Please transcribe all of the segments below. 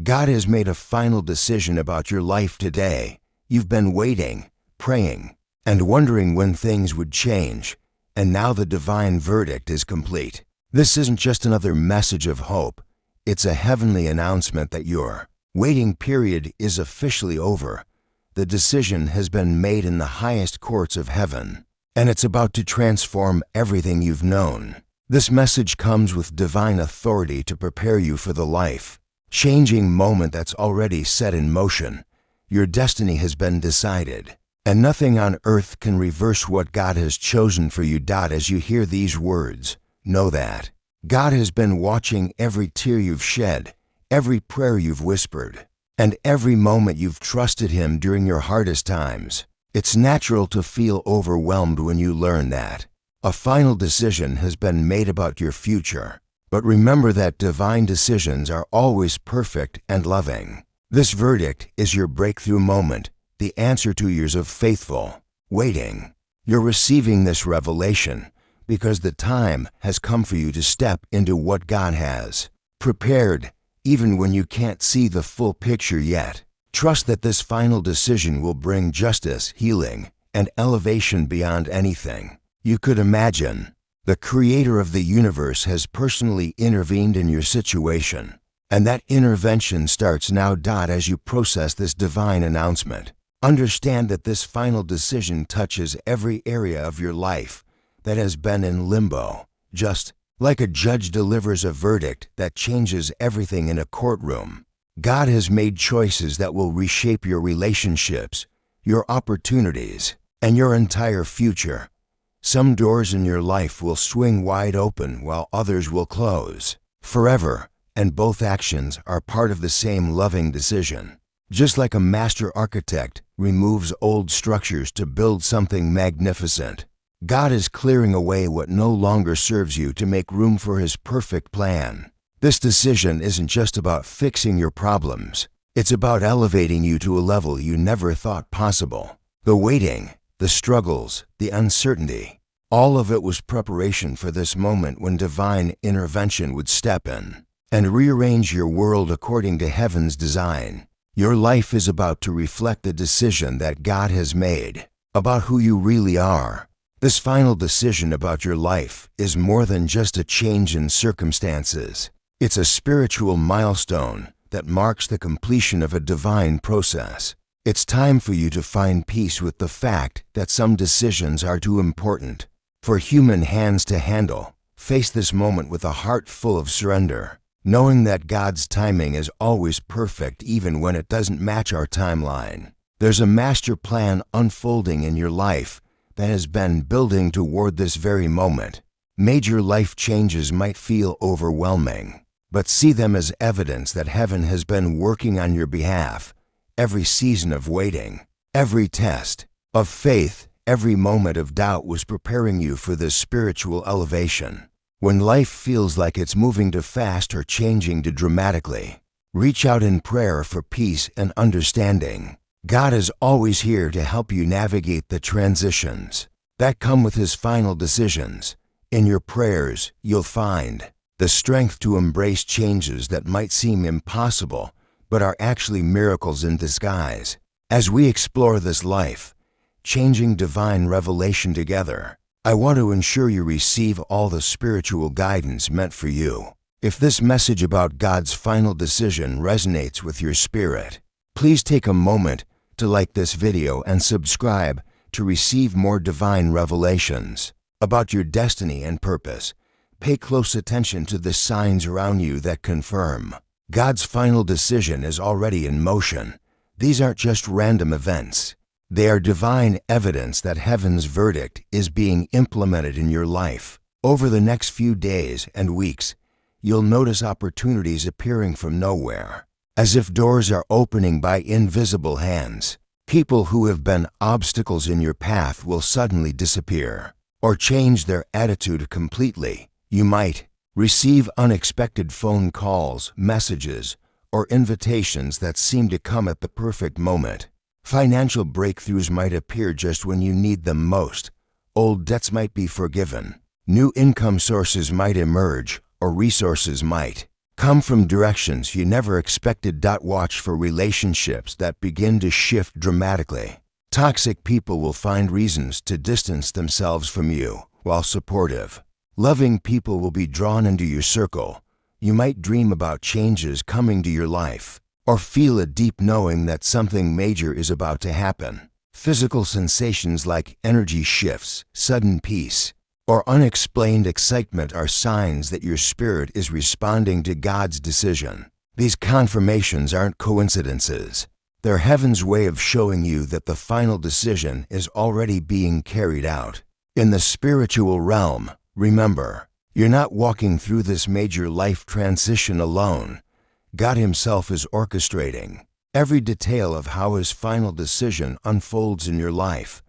God has made a final decision about your life today. You've been waiting, praying, and wondering when things would change, and now the divine verdict is complete. This isn't just another message of hope. It's a heavenly announcement that your waiting period is officially over. The decision has been made in the highest courts of heaven, and it's about to transform everything you've known. This message comes with divine authority to prepare you for the life-changing moment that's already set in motion. Your destiny has been decided, and nothing on earth can reverse what God has chosen for you. As you hear these words, know that God has been watching every tear you've shed, every prayer you've whispered, and every moment you've trusted Him during your hardest times. It's natural to feel overwhelmed when you learn that a final decision has been made about your future. But remember that divine decisions are always perfect and loving. This verdict is your breakthrough moment, the answer to years of faithful waiting. You're receiving this revelation because the time has come for you to step into what God has prepared, even when you can't see the full picture yet. Trust that this final decision will bring justice, healing, and elevation beyond anything you could imagine. The Creator of the universe has personally intervened in your situation, and that intervention starts now. As you process this divine announcement, understand that this final decision touches every area of your life that has been in limbo. Just like a judge delivers a verdict that changes everything in a courtroom, God has made choices that will reshape your relationships, your opportunities, and your entire future. Some doors in your life will swing wide open while others will close forever, and both actions are part of the same loving decision. Just like a master architect removes old structures to build something magnificent, God is clearing away what no longer serves you to make room for His perfect plan. This decision isn't just about fixing your problems. It's about elevating you to a level you never thought possible. The waiting, the struggles, the uncertainty, all of it was preparation for this moment when divine intervention would step in and rearrange your world according to heaven's design. Your life is about to reflect the decision that God has made about who you really are. This final decision about your life is more than just a change in circumstances. It's a spiritual milestone that marks the completion of a divine process. It's time for you to find peace with the fact that some decisions are too important for human hands to handle. Face this moment with a heart full of surrender, knowing that God's timing is always perfect even when it doesn't match our timeline. There's a master plan unfolding in your life that has been building toward this very moment. Major life changes might feel overwhelming, but see them as evidence that heaven has been working on your behalf. Every season of waiting, every test of faith, every moment of doubt was preparing you for this spiritual elevation. When life feels like it's moving too fast or changing too dramatically, reach out in prayer for peace and understanding. God is always here to help you navigate the transitions that come with His final decisions. In your prayers, you'll find the strength to embrace changes that might seem impossible, but are actually miracles in disguise. As we explore this life-changing divine revelation together, I want to ensure you receive all the spiritual guidance meant for you. If this message about God's final decision resonates with your spirit, please take a moment to like this video and subscribe to receive more divine revelations about your destiny and purpose. Pay close attention to the signs around you that confirm God's final decision is already in motion. These aren't just random events. They are divine evidence that heaven's verdict is being implemented in your life. Over the next few days and weeks, you'll notice opportunities appearing from nowhere, as if doors are opening by invisible hands. People who have been obstacles in your path will suddenly disappear or change their attitude completely. You might receive unexpected phone calls, messages, or invitations that seem to come at the perfect moment. Financial breakthroughs might appear just when you need them most. Old debts might be forgiven. New income sources might emerge, or resources might come from directions you never expected. Watch for relationships that begin to shift dramatically. Toxic people will find reasons to distance themselves from you, while supportive, loving people will be drawn into your circle. You might dream about changes coming to your life, or feel a deep knowing that something major is about to happen. Physical sensations like energy shifts, sudden peace, or unexplained excitement are signs that your spirit is responding to God's decision. These confirmations aren't coincidences. They're heaven's way of showing you that the final decision is already being carried out. In the spiritual realm, remember, you're not walking through this major life transition alone. God Himself is orchestrating every detail of how His final decision unfolds in your life.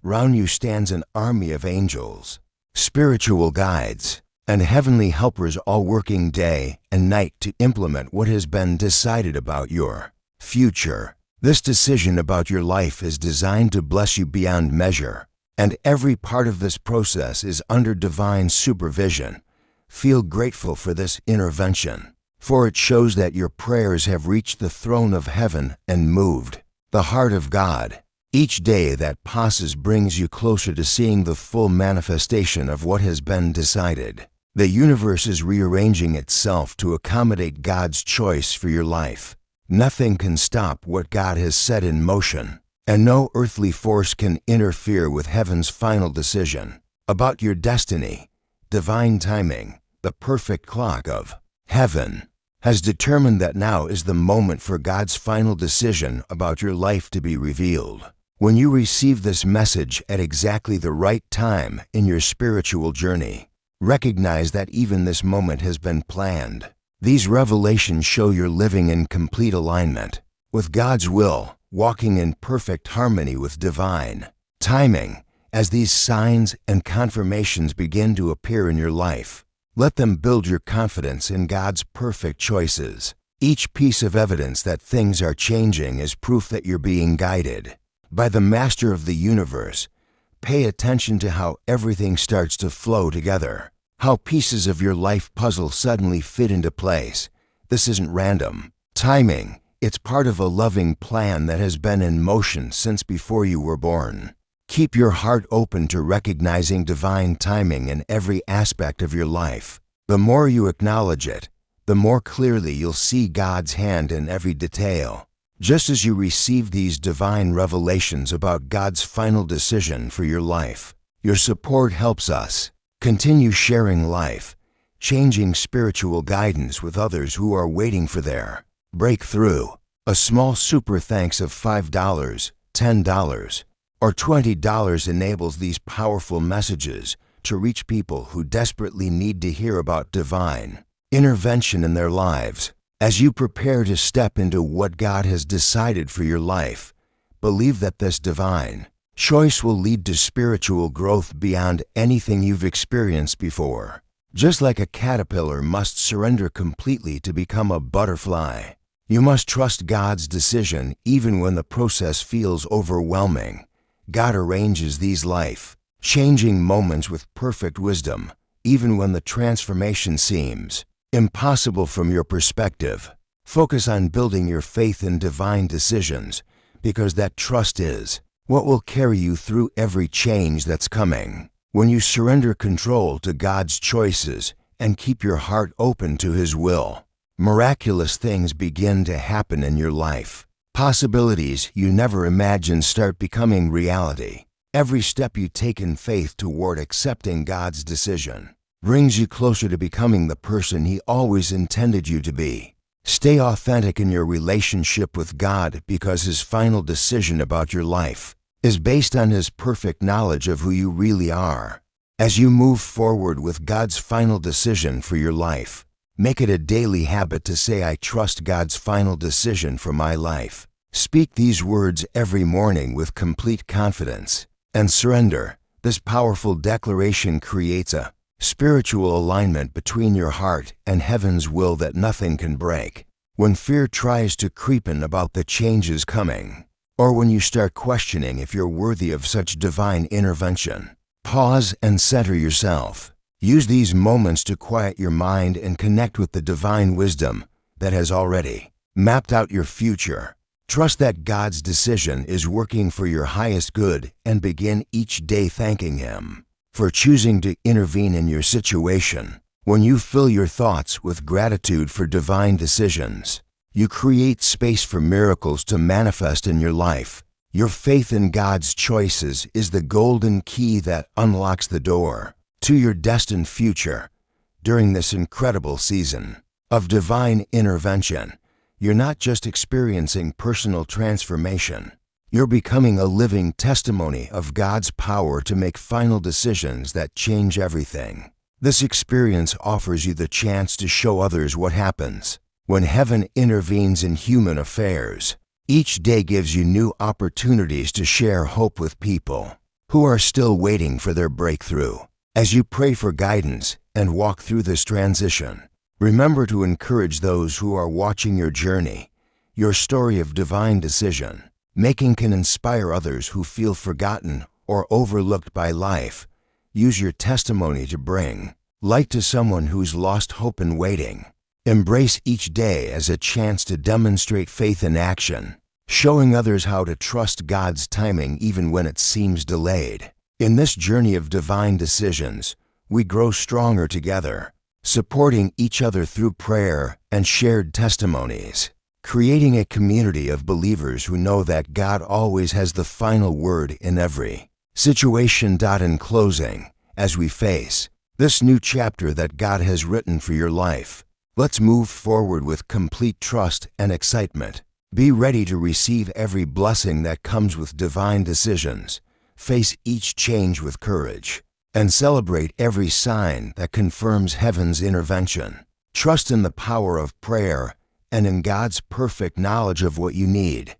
Round you stands an army of angels, spiritual guides, and heavenly helpers, all working day and night to implement what has been decided about your future. This decision about your life is designed to bless you beyond measure, and every part of this process is under divine supervision. Feel grateful for this intervention, for it shows that your prayers have reached the throne of heaven and moved the heart of God. Each day that passes brings you closer to seeing the full manifestation of what has been decided. The universe is rearranging itself to accommodate God's choice for your life. Nothing can stop what God has set in motion, and no earthly force can interfere with heaven's final decision about your destiny. Divine timing, the perfect clock of heaven, has determined that now is the moment for God's final decision about your life to be revealed. When you receive this message at exactly the right time in your spiritual journey, recognize that even this moment has been planned. These revelations show you're living in complete alignment with God's will, walking in perfect harmony with divine timing. As these signs and confirmations begin to appear in your life, let them build your confidence in God's perfect choices. Each piece of evidence that things are changing is proof that you're being guided by the Master of the universe. Pay attention to how everything starts to flow together, how pieces of your life puzzle suddenly fit into place. This isn't random timing. It's part of a loving plan that has been in motion since before you were born. Keep your heart open to recognizing divine timing in every aspect of your life. The more you acknowledge it, the more clearly you'll see God's hand in every detail. Just as you receive these divine revelations about God's final decision for your life, your support helps us continue sharing life-changing spiritual guidance with others who are waiting for their breakthrough. A small super thanks of $5, $10, or $20 enables these powerful messages to reach people who desperately need to hear about divine intervention in their lives. As you prepare to step into what God has decided for your life, believe that this divine choice will lead to spiritual growth beyond anything you've experienced before. Just like a caterpillar must surrender completely to become a butterfly, you must trust God's decision even when the process feels overwhelming. God arranges these life-changing moments with perfect wisdom, even when the transformation seems impossible from your perspective. Focus on building your faith in divine decisions, because that trust is what will carry you through every change that's coming. When you surrender control to God's choices and keep your heart open to His will, miraculous things begin to happen in your life. Possibilities you never imagined start becoming reality. Every step you take in faith toward accepting God's decision brings you closer to becoming the person He always intended you to be. Stay authentic in your relationship with God, because His final decision about your life is based on His perfect knowledge of who you really are. As you move forward with God's final decision for your life, make it a daily habit to say, "I trust God's final decision for my life." Speak these words every morning with complete confidence and surrender. This powerful declaration creates a spiritual alignment between your heart and heaven's will that nothing can break. When fear tries to creep in about the changes coming, or when you start questioning if you're worthy of such divine intervention, pause and center yourself. Use these moments to quiet your mind and connect with the divine wisdom that has already mapped out your future. Trust that God's decision is working for your highest good and begin each day thanking Him for choosing to intervene in your situation. When you fill your thoughts with gratitude for divine decisions, you create space for miracles to manifest in your life. Your faith in God's choices is the golden key that unlocks the door to your destined future. During this incredible season of divine intervention, you're not just experiencing personal transformation, you're becoming a living testimony of God's power to make final decisions that change everything. This experience offers you the chance to show others what happens when heaven intervenes in human affairs. Each day gives you new opportunities to share hope with people who are still waiting for their breakthrough. As you pray for guidance and walk through this transition, remember to encourage those who are watching your journey. Your story of divine decision making can inspire others who feel forgotten or overlooked by life. Use your testimony to bring light to someone who's lost hope in waiting. Embrace each day as a chance to demonstrate faith in action, showing others how to trust God's timing even when it seems delayed. In this journey of divine decisions, we grow stronger together, supporting each other through prayer and shared testimonies, creating a community of believers who know that God always has the final word in every situation. In closing, as we face this new chapter that God has written for your life, let's move forward with complete trust and excitement. Be ready to receive every blessing that comes with divine decisions. Face each change with courage and celebrate every sign that confirms heaven's intervention. Trust in the power of prayer and in God's perfect knowledge of what you need.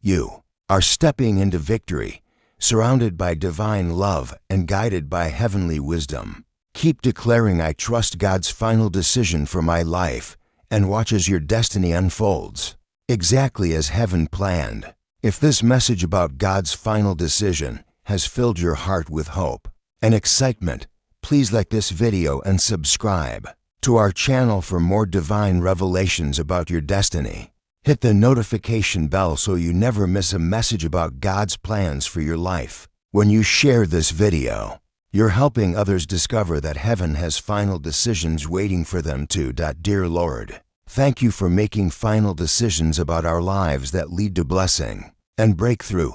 You are stepping into victory, surrounded by divine love and guided by heavenly wisdom. Keep declaring, "I trust God's final decision for my life," and watch as your destiny unfolds exactly as heaven planned. If this message about God's final decision has filled your heart with hope and excitement, please like this video and subscribe to our channel for more divine revelations about your destiny. Hit the notification bell so you never miss a message about God's plans for your life. When you share this video, you're helping others discover that heaven has final decisions waiting for them too. Dear Lord, thank you for making final decisions about our lives that lead to blessing and breakthrough.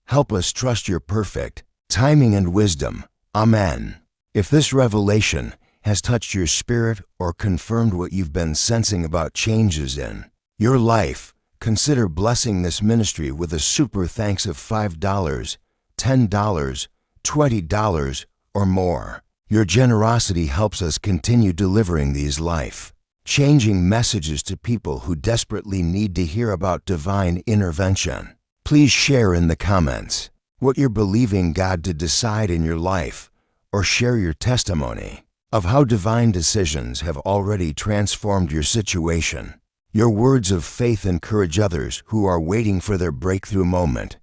Help us trust your perfect timing and wisdom. Amen. If this revelation has touched your spirit or confirmed what you've been sensing about changes in your life, consider blessing this ministry with a super thanks of $5, $10, $20, or more. Your generosity helps us continue delivering these life-changing messages to people who desperately need to hear about divine intervention. Please share in the comments what you're believing God to decide in your life, or share your testimony of how divine decisions have already transformed your situation. Your words of faith encourage others who are waiting for their breakthrough moment.